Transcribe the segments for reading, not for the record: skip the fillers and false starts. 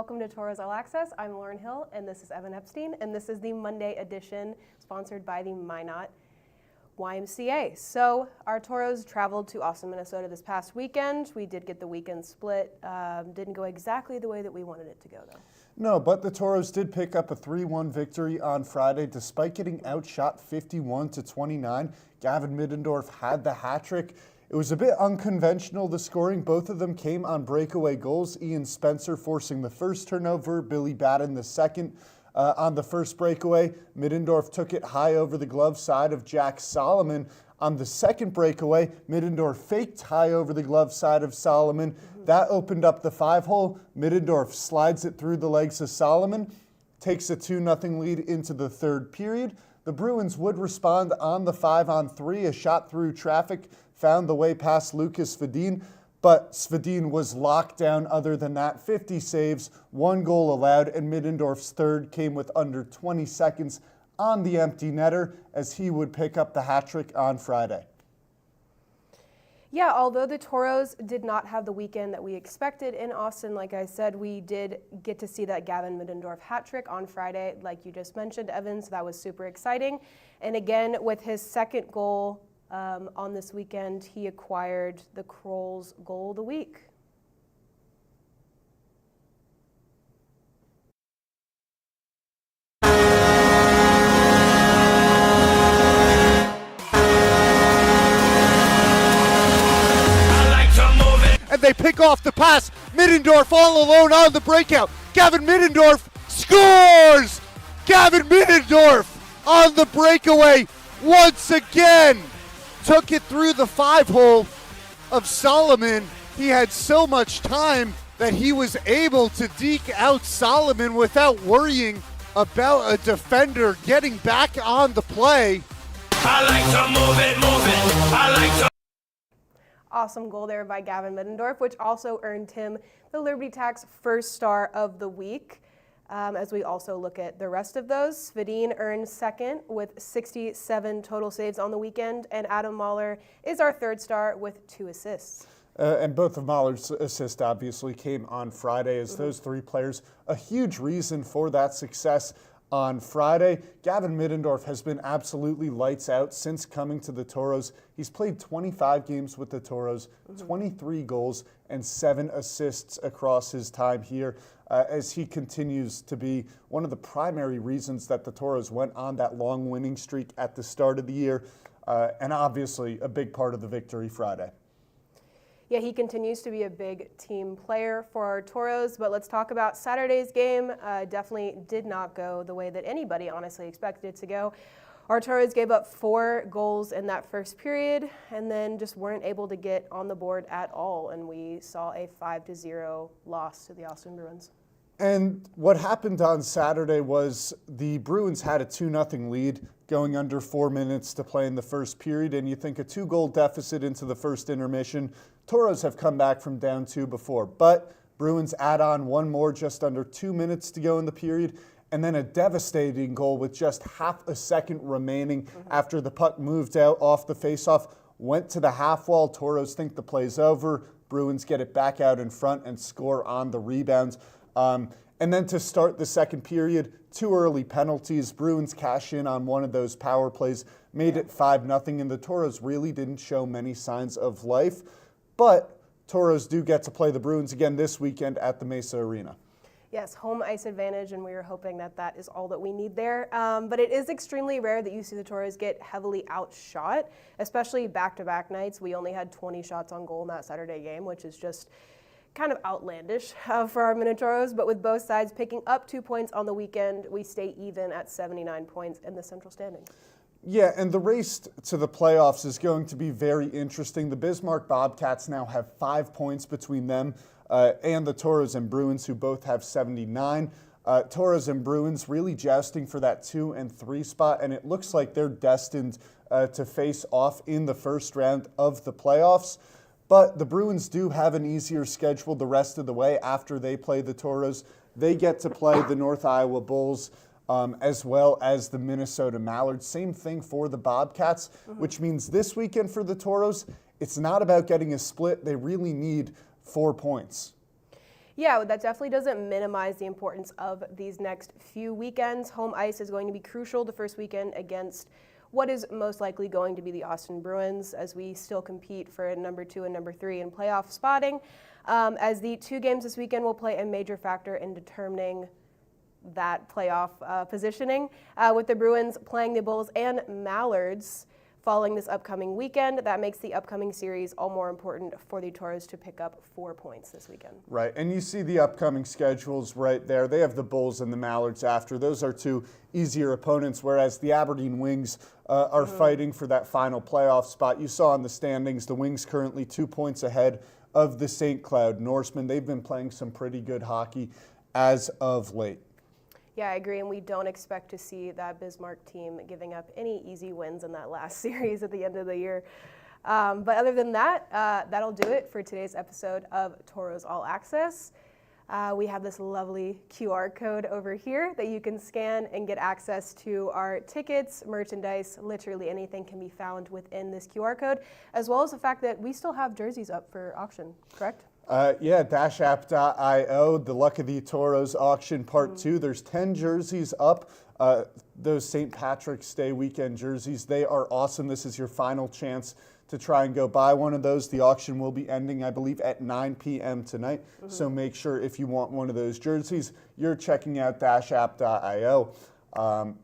welcome to Tauros All Access. I'm Lauren Hill, and this is Evan Epstein, and this is the Monday edition sponsored by the Minot YMCA. So our Tauros traveled to Austin, Minnesota this past weekend. We did get the weekend split. Didn't go exactly the way that we wanted it to go, though. No, but the Tauros did pick up a 3-1 victory on Friday despite getting outshot 51-29. Gavin Middendorf had the hat trick. It was a bit unconventional, the scoring. Both of them came on breakaway goals. Ian Spencer forcing the first turnover, Billy Batten the second. On the first breakaway, Middendorf took it high over the glove side of Jack Solomon. On the second breakaway, Middendorf faked high over the glove side of Solomon. That opened up the 5-hole. Middendorf slides it through the legs of Solomon, takes a 2-0 lead into the third period. The Bruins would respond on the 5-on-3. A shot through traffic found the way past Lucas Svedin, but Svedin was locked down. Other than that, 50 saves, 1 goal allowed, and Middendorf's third came with under 20 seconds on the empty netter as he would pick up the hat trick on Friday. Yeah, although the Tauros did not have the weekend that we expected in Austin, like I said, we did get to see that Gavin Middendorf hat trick on Friday, like you just mentioned, Evan, so that was super exciting. And again, with his second goal on this weekend, he acquired the Kroll's Goal of the Week. And they pick off the pass. Middendorf all alone on the breakout. Gavin Middendorf scores! Gavin Middendorf on the breakaway once again. Took it through the 5-hole of Solomon. He had so much time that he was able to deke out Solomon without worrying about a defender getting back on the play. I like to move it. I like to. Awesome goal there by Gavin Middendorf, which also earned him the Liberty Tax first star of the week. As we also look at the rest of those, Svedin earned second with 67 total saves on the weekend, and Adam Mahler is our third star with 2 assists. And both of Mahler's assists obviously came on Friday as those 3 players, a huge reason for that success on Friday. Gavin Middendorf has been absolutely lights out since coming to the Tauros. He's played 25 games with the Tauros, 23 goals, and 7 assists across his time here as he continues to be one of the primary reasons that the Tauros went on that long winning streak at the start of the year, and obviously a big part of the victory Friday. Yeah, he continues to be a big team player for our Tauros, but let's talk about Saturday's game. Definitely did not go the way that anybody honestly expected it to go. Our Tauros gave up 4 goals in that first period and then just weren't able to get on the board at all, and we saw a 5-0 loss to the Austin Bruins. And what happened on Saturday was the Bruins had a 2-0 lead going under 4 minutes to play in the first period, and you think a 2-goal deficit into the first intermission. Tauros have come back from down 2 before, but Bruins add on 1 more just under 2 minutes to go in the period, and then a devastating goal with just half a second remaining after the puck moved out off the faceoff, went to the half wall. Tauros think the play's over. Bruins get it back out in front and score on the rebounds. And then to start the second period, 2 early penalties. Bruins cash in on one of those power plays, made it 5-0, and the Tauros really didn't show many signs of life. But Tauros do get to play the Bruins again this weekend at the Mesa Arena. Yes, home ice advantage, and we are hoping that that is all that we need there. But it is extremely rare that you see the Tauros get heavily outshot, especially back-to-back nights. We only had 20 shots on goal in that Saturday game, which is just kind of outlandish for our Minotauros, but with both sides picking up 2 points on the weekend, we stay even at 79 points in the central standings. Yeah, and the race to the playoffs is going to be very interesting. The Bismarck Bobcats now have 5 points between them and the Tauros and Bruins, who both have 79. Tauros and Bruins really jousting for that 2 and 3 spot, and it looks like they're destined to face off in the first round of the playoffs. But the Bruins do have an easier schedule the rest of the way after they play the Tauros. They get to play the North Iowa Bulls as well as the Minnesota Mallards. Same thing for the Bobcats, which means this weekend for the Tauros, it's not about getting a split. They really need 4 points. Yeah, that definitely doesn't minimize the importance of these next few weekends. Home ice is going to be crucial the first weekend against what is most likely going to be the Austin Bruins, as we still compete for number 2 and number 3 in playoff spotting. As the 2 games this weekend will play a major factor in determining that playoff positioning, with the Bruins playing the Bulls and Mallards following this upcoming weekend. That makes the upcoming series all more important for the Tauros to pick up 4 points this weekend. Right, and you see the upcoming schedules right there. They have the Bulls and the Mallards after. Those are 2 easier opponents, whereas the Aberdeen Wings are fighting for that final playoff spot. You saw in the standings, the Wings currently 2 points ahead of the St. Cloud Norsemen. They've been playing some pretty good hockey as of late. Yeah, I agree, and we don't expect to see that Bismarck team giving up any easy wins in that last series at the end of the year. But other than that, that'll do it for today's episode of Tauros All Access. We have this lovely QR code over here that you can scan and get access to our tickets, merchandise, literally anything can be found within this QR code, as well as the fact that we still have jerseys up for auction, correct? Yeah, dashapp.io, the Luck of the Tauros auction part 2. There's 10 jerseys up. Those St. Patrick's Day weekend jerseys, they are awesome. This is your final chance to try and go buy one of those. The auction will be ending, I believe, at 9 p.m. tonight. So make sure if you want one of those jerseys, you're checking out dashapp.io.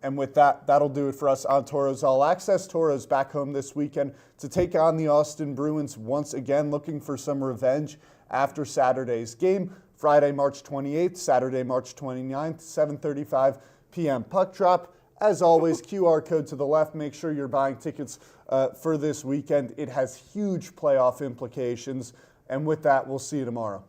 And with that, that'll do it for us on Tauros All Access. Tauros back home this weekend to take on the Austin Bruins once again, looking for some revenge after Saturday's game. Friday, March 28th, Saturday, March 29th, 7:35 p.m. puck drop. As always, QR code to the left. Make sure you're buying tickets for this weekend. It has huge playoff implications. And with that, we'll see you tomorrow.